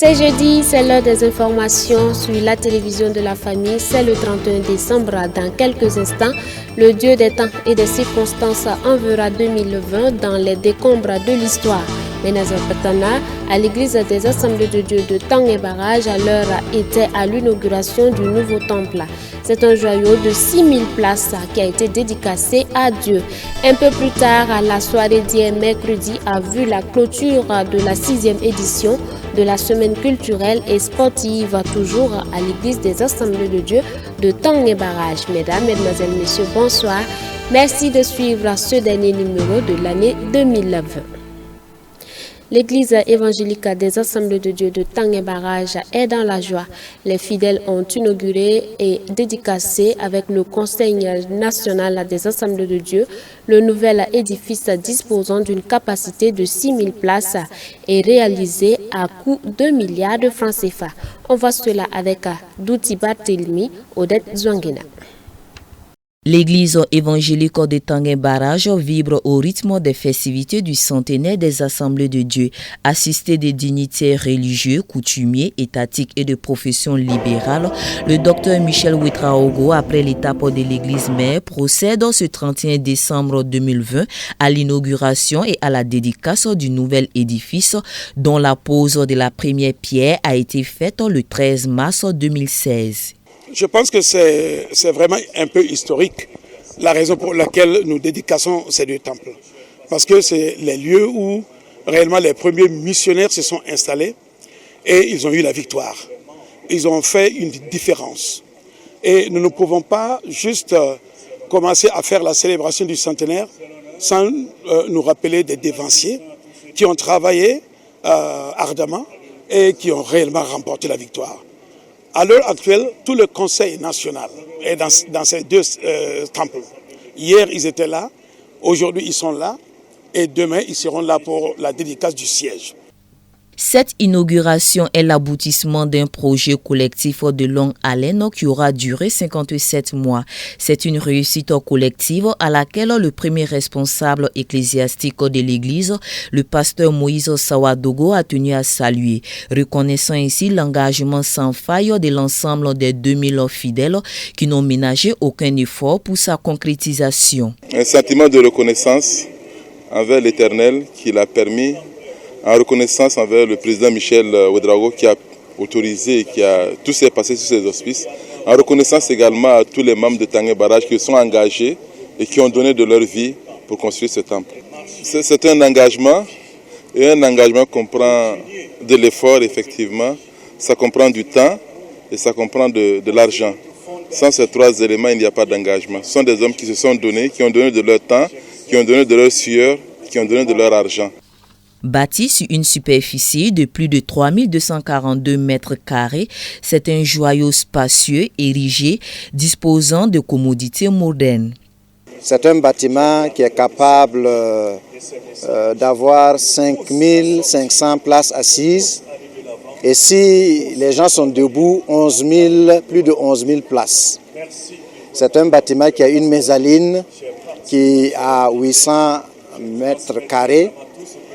C'est jeudi, c'est l'heure des informations sur la télévision de la famille. C'est le 31 décembre. Dans quelques instants, le Dieu des temps et des circonstances enverra 2020 dans les décombres de l'histoire. Ménazir Patana, à l'église des Assemblées de Dieu de Tang et Barrage, à l'heure était à l'inauguration du nouveau temple. C'est un joyau de 6000 places qui a été dédicacé à Dieu. Un peu plus tard, la soirée d'hier mercredi a vu la clôture de la 6e édition de la semaine culturelle et sportive, toujours à l'église des Assemblées de Dieu de Tang et Barrage. Mesdames, Mesdemoiselles, Messieurs, bonsoir. Merci de suivre ce dernier numéro de l'année 2020. L'église évangélique des Assemblées de Dieu de Tang et Barrage est dans la joie. Les fidèles ont inauguré et dédicacé avec le Conseil national des Assemblées de Dieu le nouvel édifice disposant d'une capacité de 6000 places et réalisé à coût de milliards de francs CFA. On voit cela avec Douti Barthélemy, Odette Zouangena. L'église évangélique de Tang et Barrage vibre au rythme des festivités du centenaire des Assemblées de Dieu. Assisté des dignitaires religieux, coutumiers, étatiques et de profession libérale, le docteur Michel Ouetraogo, après l'étape de l'église mère, procède ce 31 décembre 2020 à l'inauguration et à la dédicace du nouvel édifice dont la pose de la première pierre a été faite le 13 mars 2016. Je pense que c'est vraiment un peu historique, la raison pour laquelle nous dédicassons ces deux temples. Parce que c'est les lieux où réellement les premiers missionnaires se sont installés et ils ont eu la victoire. Ils ont fait une différence. Et nous ne pouvons pas juste commencer à faire la célébration du centenaire sans nous rappeler des dévanciers qui ont travaillé ardemment et qui ont réellement remporté la victoire. À l'heure actuelle, tout le Conseil national est dans ces deux temples. Hier, ils étaient là, aujourd'hui, ils sont là, et demain, ils seront là pour la dédicace du siège. Cette inauguration est l'aboutissement d'un projet collectif de longue haleine qui aura duré 57 mois. C'est une réussite collective à laquelle le premier responsable ecclésiastique de l'Église, le pasteur Moïse Sawadogo, a tenu à saluer, reconnaissant ainsi l'engagement sans faille de l'ensemble des 2000 fidèles qui n'ont ménagé aucun effort pour sa concrétisation. Un sentiment de reconnaissance envers l'Éternel qui l'a permis, en reconnaissance envers le président Michel Ouedraogo qui a autorisé et qui a tout s'est passé sur ces auspices. En reconnaissance également à tous les membres de Tang et Barrage qui sont engagés et qui ont donné de leur vie pour construire ce temple. C'est un engagement et un engagement comprend de l'effort effectivement. Ça comprend du temps et ça comprend de l'argent. Sans ces trois éléments, il n'y a pas d'engagement. Ce sont des hommes qui se sont donnés, qui ont donné de leur temps, qui ont donné de leur sueur, qui ont donné de leur argent. Bâti sur une superficie de plus de 3242 mètres carrés, c'est un joyau spacieux érigé disposant de commodités modernes. C'est un bâtiment qui est capable d'avoir 5500 places assises et si les gens sont debout, plus de 11 000 places. C'est un bâtiment qui a une mezzaline qui a 800 mètres carrés.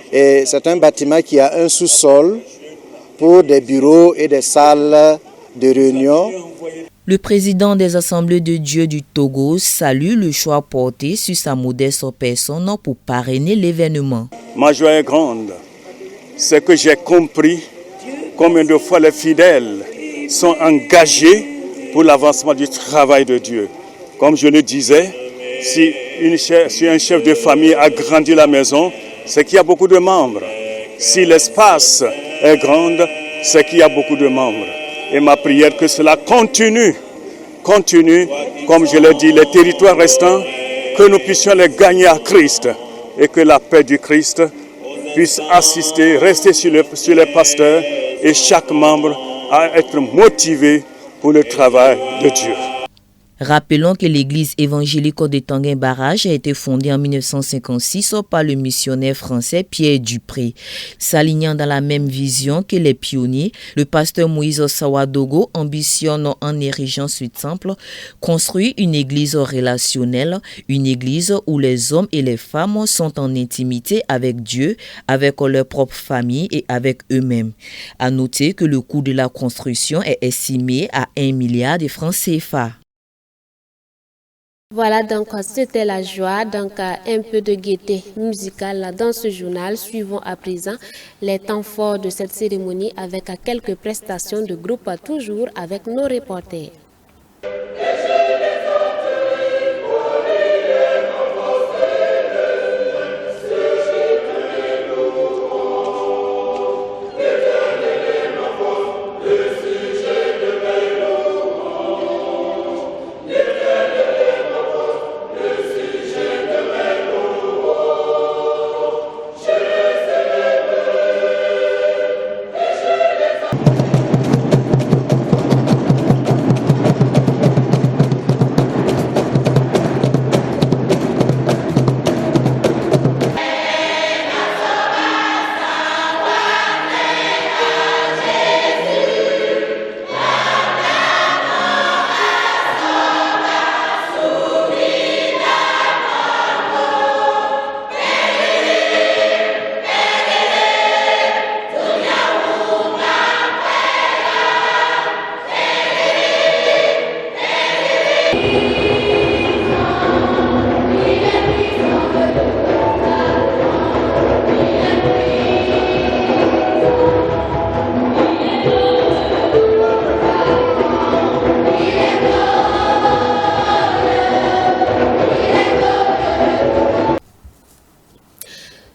Et c'est un bâtiment qui a un sous-sol pour des bureaux et des salles de réunion. Le président des Assemblées de Dieu du Togo salue le choix porté sur sa modeste personne pour parrainer l'événement. Ma joie est grande. C'est que j'ai compris combien de fois les fidèles sont engagés pour l'avancement du travail de Dieu. Comme je le disais, si un chef de famille a grandi la maison, c'est qu'il y a beaucoup de membres. Si l'espace est grand, c'est qu'il y a beaucoup de membres. Et ma prière que cela continue, comme je l'ai dit, les territoires restants, que nous puissions les gagner à Christ et que la paix du Christ puisse assister, rester sur les pasteurs et chaque membre à être motivé pour le travail de Dieu. Rappelons que l'église évangélique de Tanguin Barrage a été fondée en 1956 par le missionnaire français Pierre Dupré. S'alignant dans la même vision que les pionniers, le pasteur Moïse Sawadogo ambitionne en érigeant ce temple construire une église relationnelle, une église où les hommes et les femmes sont en intimité avec Dieu, avec leur propre famille et avec eux-mêmes. À noter que le coût de la construction est estimé à 1 milliard de francs CFA. Voilà, donc c'était la joie, donc un peu de gaieté musicale dans ce journal. Suivons à présent les temps forts de cette cérémonie avec quelques prestations de groupe, toujours avec nos reporters.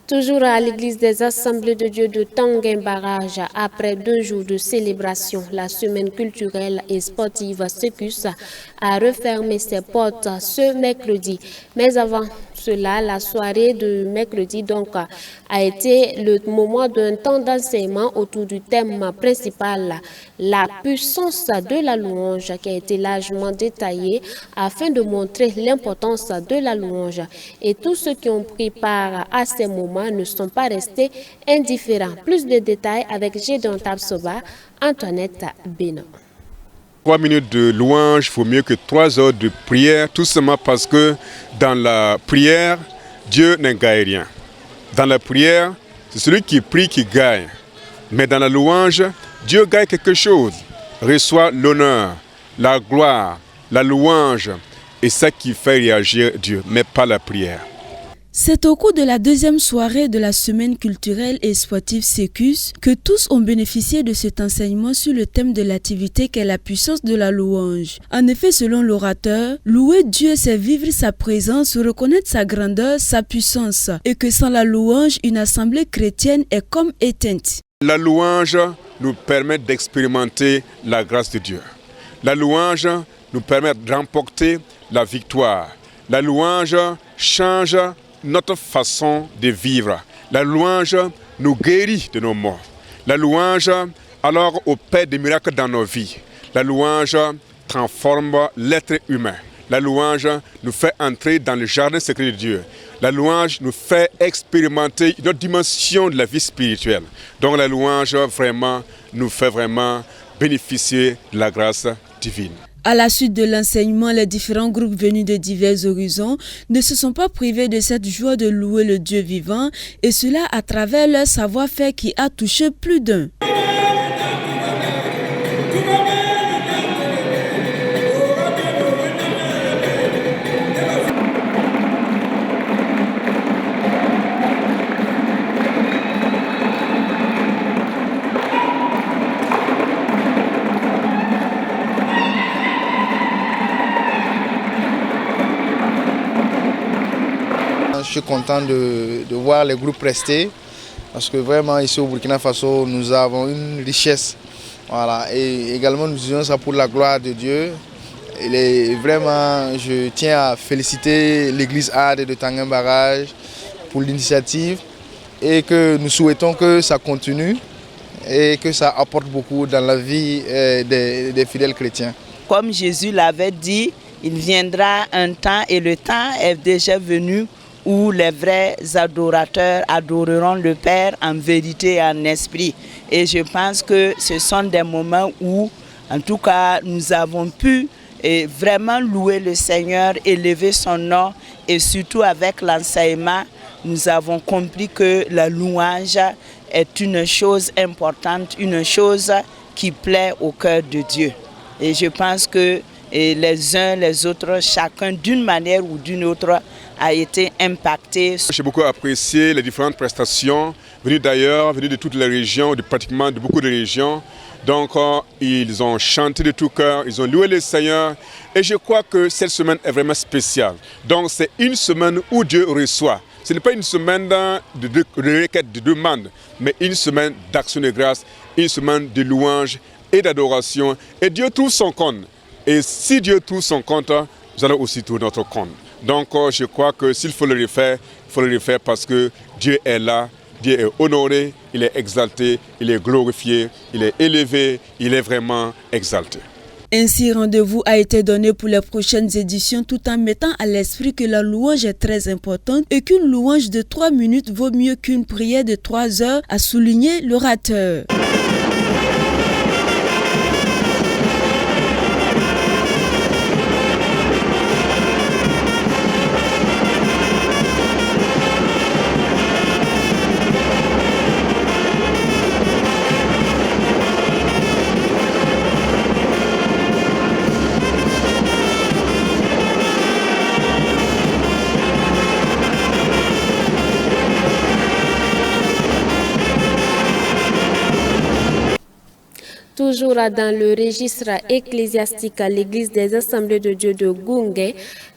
Toujours à l'église des Assemblées de Dieu de Tanguin Barrage, après 2 jours de célébration, la semaine culturelle et sportive Secus a refermé ses portes ce mercredi. Mais avant cela, la soirée de mercredi donc a été le moment d'un temps d'enseignement autour du thème principal, la puissance de la louange, qui a été largement détaillé afin de montrer l'importance de la louange. Et tous ceux qui ont pris part à ces moments ne sont pas restés indifférents. Plus de détails avec Gédon Tabsoba, Antoinette Bénin. 3 minutes de louange vaut mieux que 3 heures de prière, tout simplement parce que dans la prière, Dieu ne gagne rien. Dans la prière, c'est celui qui prie qui gagne. Mais dans la louange, Dieu gagne quelque chose, reçoit l'honneur, la gloire, la louange, et ça qui fait réagir Dieu, mais pas la prière. C'est au cours de la 2e soirée de la semaine culturelle et sportive Secus que tous ont bénéficié de cet enseignement sur le thème de l'activité qu'est la puissance de la louange. En effet, selon l'orateur, louer Dieu, c'est vivre sa présence, reconnaître sa grandeur, sa puissance, et que sans la louange, une assemblée chrétienne est comme éteinte. La louange nous permet d'expérimenter la grâce de Dieu. La louange nous permet de remporter la victoire. La louange change notre façon de vivre. La louange nous guérit de nos morts. La louange alors opère des miracles dans nos vies. La louange transforme l'être humain. La louange nous fait entrer dans le jardin secret de Dieu. La louange nous fait expérimenter une autre dimension de la vie spirituelle. Donc la louange vraiment nous fait vraiment bénéficier de la grâce divine. À la suite de l'enseignement, les différents groupes venus de divers horizons ne se sont pas privés de cette joie de louer le Dieu vivant, et cela à travers leur savoir-faire qui a touché plus d'un. Je suis content de voir les groupes rester parce que vraiment ici au Burkina Faso nous avons une richesse. Voilà. Et également nous utilisons ça pour la gloire de Dieu. Vraiment, je tiens à féliciter l'église AD de Tanguin Barrage pour l'initiative et que nous souhaitons que ça continue et que ça apporte beaucoup dans la vie des fidèles chrétiens. Comme Jésus l'avait dit, Il viendra un temps, et le temps est déjà venu, où les vrais adorateurs adoreront le Père en vérité et en esprit. Et je pense que ce sont des moments où, en tout cas, nous avons pu vraiment louer le Seigneur, élever son nom, et surtout avec l'enseignement, nous avons compris que la louange est une chose importante, une chose qui plaît au cœur de Dieu. Et je pense que les uns, les autres, chacun d'une manière ou d'une autre a été impacté. J'ai beaucoup apprécié les différentes prestations venues d'ailleurs, venues de toutes les régions, pratiquement de beaucoup de régions. Donc ils ont chanté de tout cœur, ils ont loué le Seigneur et je crois que cette semaine est vraiment spéciale. Donc c'est une semaine où Dieu reçoit. Ce n'est pas une semaine de requête, de demande, mais une semaine d'action de grâce, une semaine de louange et d'adoration. Et Dieu trouve son compte. Et si Dieu trouve son compte, nous allons aussi trouver notre compte. Donc je crois que s'il faut le refaire, il faut le refaire parce que Dieu est là, Dieu est honoré, il est exalté, il est glorifié, il est élevé, il est vraiment exalté. Ainsi, rendez-vous a été donné pour les prochaines éditions tout en mettant à l'esprit que la louange est très importante et qu'une louange de 3 minutes vaut mieux qu'une prière de 3 heures, a souligné l'orateur. Toujours dans le registre ecclésiastique, l'église des Assemblées de Dieu de Gungé,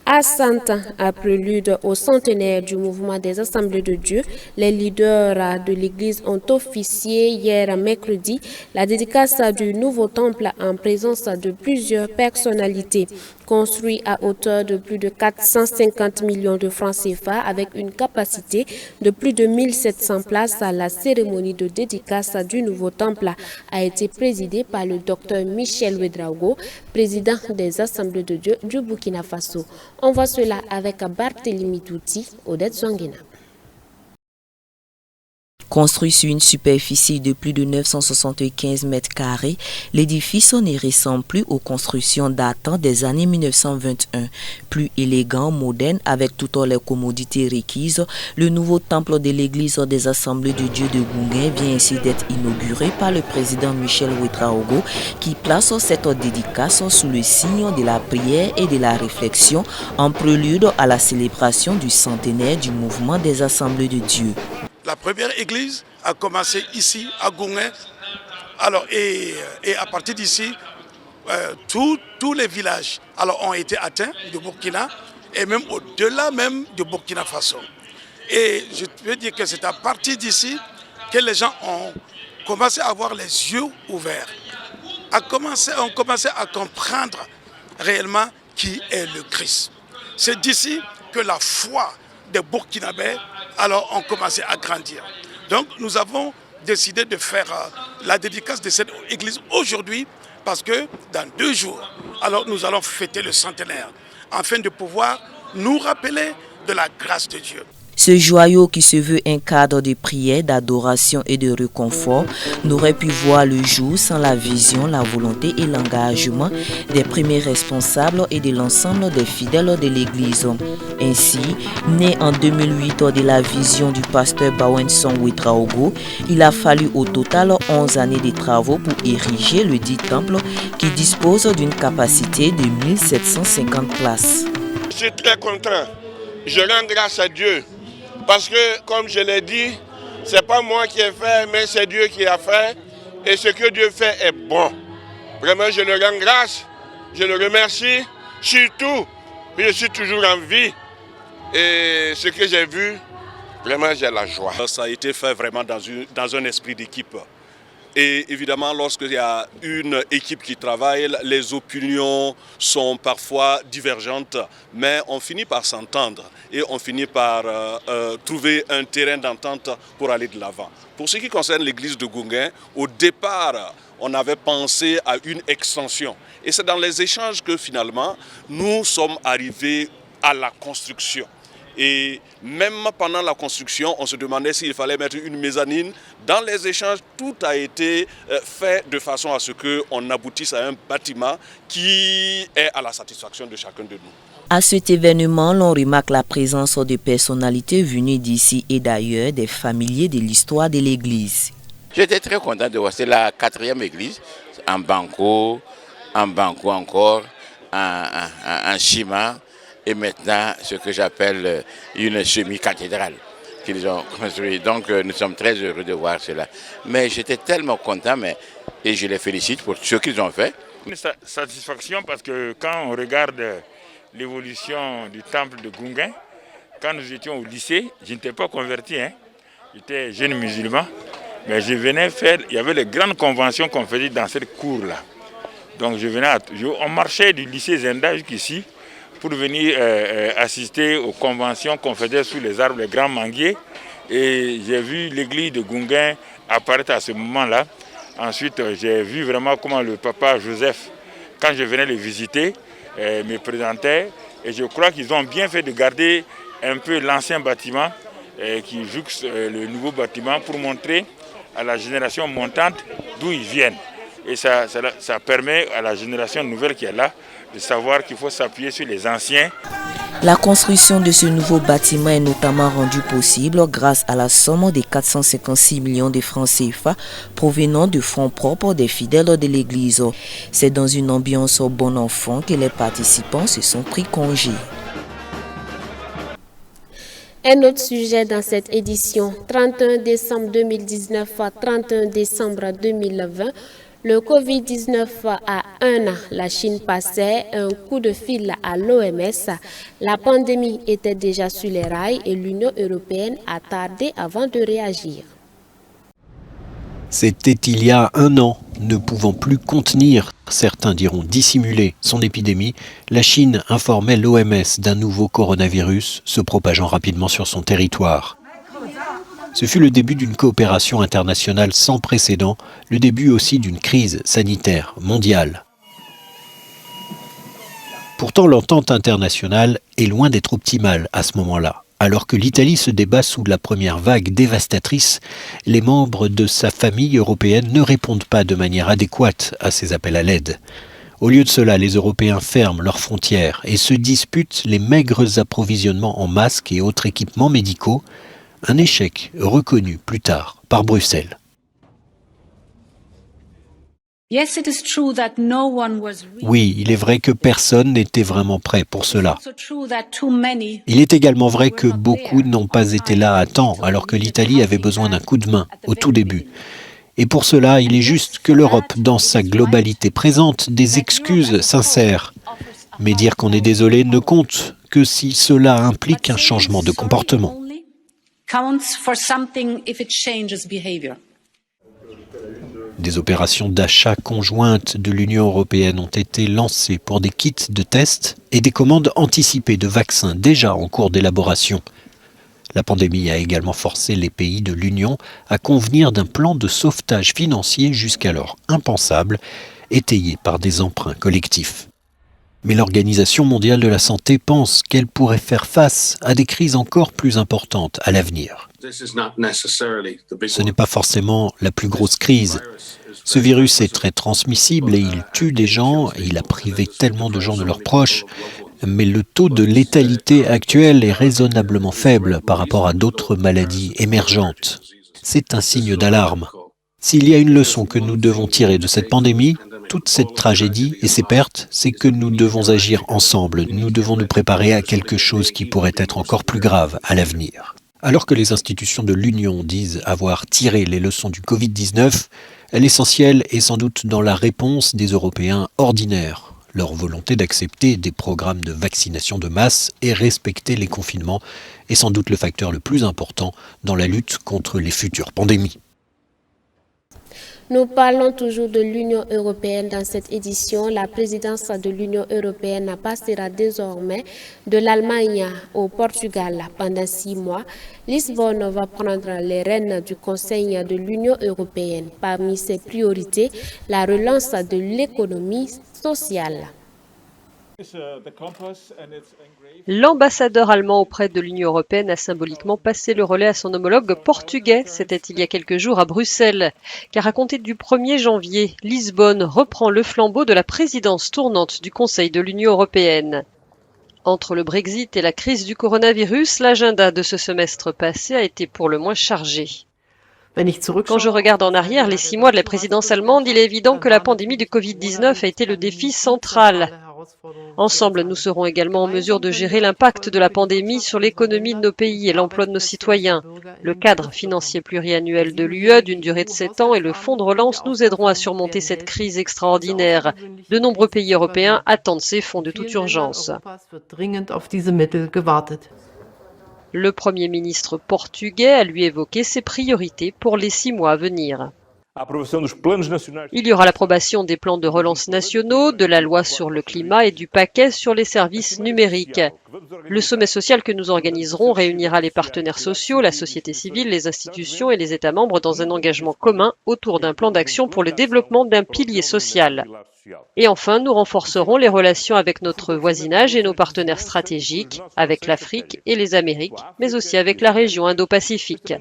à 100 ans, à prélude au centenaire du mouvement des Assemblées de Dieu, les leaders de l'église ont officié hier mercredi la dédicace du nouveau temple en présence de plusieurs personnalités. Construit à hauteur de plus de 450 millions de francs CFA avec une capacité de plus de 1700 places, la cérémonie de dédicace du nouveau temple a été présidée par le docteur Michel Ouedraogo, président des Assemblées de Dieu du Burkina Faso. On voit cela avec Barthélemy Touti, Odette Zouangina. Construit sur une superficie de plus de 975 mètres carrés, l'édifice ne ressemble plus aux constructions datant des années 1921. Plus élégant, moderne, avec toutes les commodités requises, le nouveau temple de l'église des Assemblées de Dieu de Gungé vient ainsi d'être inauguré par le président Michel Ouedraogo, qui place cette dédicace sous le signe de la prière et de la réflexion en prélude à la célébration du centenaire du mouvement des Assemblées de Dieu. La première église a commencé ici, à Gungé. Alors, et à partir d'ici, tous les villages ont été atteints du Burkina et même au-delà même du Burkina Faso. Et je peux dire que c'est à partir d'ici que les gens ont commencé à avoir les yeux ouverts, ont commencé à comprendre réellement qui est le Christ. C'est d'ici que la foi des Burkinabés ont commencé à grandir. Donc nous avons décidé de faire la dédicace de cette église aujourd'hui parce que dans 2 jours, nous allons fêter le centenaire afin de pouvoir nous rappeler de la grâce de Dieu. Ce joyau qui se veut un cadre de prière, d'adoration et de réconfort n'aurait pu voir le jour sans la vision, la volonté et l'engagement des premiers responsables et de l'ensemble des fidèles de l'Église. Ainsi, né en 2008 de la vision du pasteur Bawenson Ouedraogo, il a fallu au total 11 années de travaux pour ériger le dit temple qui dispose d'une capacité de 1750 places. Je suis très content. Je rends grâce à Dieu. Parce que, comme je l'ai dit, ce n'est pas moi qui ai fait, mais c'est Dieu qui a fait. Et ce que Dieu fait est bon. Vraiment, je le rends grâce, je le remercie. Surtout, je suis toujours en vie. Et ce que j'ai vu, vraiment, j'ai la joie. Ça a été fait vraiment dans un esprit d'équipe. Et évidemment, lorsqu'il y a une équipe qui travaille, les opinions sont parfois divergentes, mais on finit par s'entendre et on finit par trouver un terrain d'entente pour aller de l'avant. Pour ce qui concerne l'église de Gungé, au départ, on avait pensé à une extension. Et c'est dans les échanges que finalement, nous sommes arrivés à la construction. Et même pendant la construction, on se demandait s'il fallait mettre une mezzanine. Dans les échanges, tout a été fait de façon à ce qu'on aboutisse à un bâtiment qui est à la satisfaction de chacun de nous. À cet événement, l'on remarque la présence de personnalités venues d'ici et d'ailleurs, des familiers de l'histoire de l'église. J'étais très content de voir, c'est la 4e église, en banco encore, en ciment, et maintenant ce que j'appelle une semi-cathédrale qu'ils ont construite. Donc nous sommes très heureux de voir cela. Mais j'étais tellement content, et je les félicite pour ce qu'ils ont fait. Une satisfaction parce que quand on regarde l'évolution du temple de Gungain, quand nous étions au lycée, je n'étais pas converti, j'étais jeune musulman, mais je venais faire, il y avait les grandes conventions qu'on faisait dans cette cour-là. Donc on marchait du lycée Zenda jusqu'ici pour venir assister aux conventions qu'on faisait sous les arbres, les grands manguiers. Et j'ai vu l'église de Gungain apparaître à ce moment-là. Ensuite, j'ai vu vraiment comment le papa Joseph, quand je venais le visiter, me présentait. Et je crois qu'ils ont bien fait de garder un peu l'ancien bâtiment qui jouxte le nouveau bâtiment pour montrer à la génération montante d'où ils viennent. Et ça permet à la génération nouvelle qui est là de savoir qu'il faut s'appuyer sur les anciens. La construction de ce nouveau bâtiment est notamment rendue possible grâce à la somme de 456 millions de francs CFA provenant de fonds propres des fidèles de l'église. C'est dans une ambiance bon enfant que les participants se sont pris congé. Un autre sujet dans cette édition, 31 décembre 2019 à 31 décembre 2020, le Covid-19 a 1 an. La Chine passait un coup de fil à l'OMS. La pandémie était déjà sur les rails et l'Union européenne a tardé avant de réagir. C'était il y a 1 an, ne pouvant plus contenir, certains diront dissimuler, son épidémie, la Chine informait l'OMS d'un nouveau coronavirus se propageant rapidement sur son territoire. Ce fut le début d'une coopération internationale sans précédent, le début aussi d'une crise sanitaire mondiale. Pourtant, l'entente internationale est loin d'être optimale à ce moment-là. Alors que l'Italie se débat sous la première vague dévastatrice, les membres de sa famille européenne ne répondent pas de manière adéquate à ces appels à l'aide. Au lieu de cela, les Européens ferment leurs frontières et se disputent les maigres approvisionnements en masques et autres équipements médicaux, un échec reconnu plus tard par Bruxelles. Oui, il est vrai que personne n'était vraiment prêt pour cela. Il est également vrai que beaucoup n'ont pas été là à temps, alors que l'Italie avait besoin d'un coup de main au tout début. Et pour cela, il est juste que l'Europe, dans sa globalité, présente des excuses sincères. Mais dire qu'on est désolé ne compte que si cela implique un changement de comportement. Des opérations d'achat conjointes de l'Union européenne ont été lancées pour des kits de tests et des commandes anticipées de vaccins déjà en cours d'élaboration. La pandémie a également forcé les pays de l'Union à convenir d'un plan de sauvetage financier jusqu'alors impensable, étayé par des emprunts collectifs. Mais l'Organisation mondiale de la santé pense qu'elle pourrait faire face à des crises encore plus importantes à l'avenir. Ce n'est pas forcément la plus grosse crise. Ce virus est très transmissible et il tue des gens, et il a privé tellement de gens de leurs proches, mais le taux de létalité actuel est raisonnablement faible par rapport à d'autres maladies émergentes. C'est un signe d'alarme. S'il y a une leçon que nous devons tirer de cette pandémie, toute cette tragédie et ces pertes, c'est que nous devons agir ensemble. Nous devons nous préparer à quelque chose qui pourrait être encore plus grave à l'avenir. Alors que les institutions de l'Union disent avoir tiré les leçons du Covid-19, l'essentiel est sans doute dans la réponse des Européens ordinaires. Leur volonté d'accepter des programmes de vaccination de masse et respecter les confinements est sans doute le facteur le plus important dans la lutte contre les futures pandémies. Nous parlons toujours de l'Union européenne dans cette édition. La présidence de l'Union européenne passera désormais de l'Allemagne au Portugal pendant 6 mois. Lisbonne va prendre les rênes du Conseil de l'Union européenne. Parmi ses priorités, la relance de l'économie sociale. L'ambassadeur allemand auprès de l'Union européenne a symboliquement passé le relais à son homologue portugais. C'était il y a quelques jours à Bruxelles. Car à compter du 1er janvier, Lisbonne reprend le flambeau de la présidence tournante du Conseil de l'Union européenne. Entre le Brexit et la crise du coronavirus, l'agenda de ce semestre passé a été pour le moins chargé. Quand je regarde en arrière les 6 mois de la présidence allemande, il est évident que la pandémie de Covid-19 a été le défi central. Ensemble, nous serons également en mesure de gérer l'impact de la pandémie sur l'économie de nos pays et l'emploi de nos citoyens. Le cadre financier pluriannuel de l'UE d'une durée de 7 ans et le fonds de relance nous aideront à surmonter cette crise extraordinaire. De nombreux pays européens attendent ces fonds de toute urgence. Le Premier ministre portugais a lui évoqué ses priorités pour les 6 mois à venir. Il y aura l'approbation des plans de relance nationaux, de la loi sur le climat et du paquet sur les services numériques. Le sommet social que nous organiserons réunira les partenaires sociaux, la société civile, les institutions et les États membres dans un engagement commun autour d'un plan d'action pour le développement d'un pilier social. Et enfin, nous renforcerons les relations avec notre voisinage et nos partenaires stratégiques, avec l'Afrique et les Amériques, mais aussi avec la région Indo-Pacifique.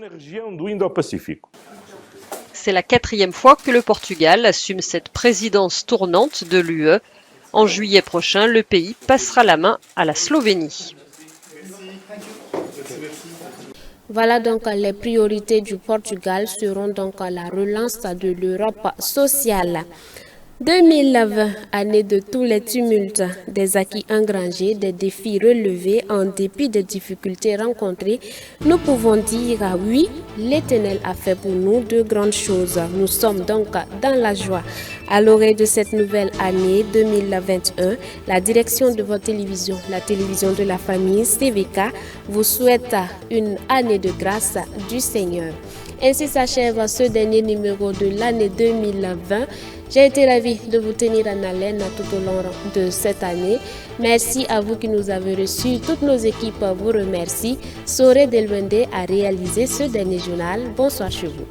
C'est la 4e fois que le Portugal assume cette présidence tournante de l'UE. En juillet prochain, le pays passera la main à la Slovénie. Voilà donc les priorités du Portugal seront donc la relance de l'Europe sociale. 2020, année de tous les tumultes, des acquis engrangés, des défis relevés en dépit des difficultés rencontrées, nous pouvons dire oui, l'Éternel a fait pour nous de grandes choses. Nous sommes donc dans la joie. À l'orée de cette nouvelle année 2021, la direction de votre télévision, la télévision de la famille CVK, vous souhaite une année de grâce du Seigneur. Ainsi s'achève ce dernier numéro de l'année 2020. J'ai été ravie de vous tenir en haleine tout au long de cette année. Merci à vous qui nous avez reçus. Toutes nos équipes vous remercient. Soré Delwende a réalisé ce dernier journal. Bonsoir chez vous.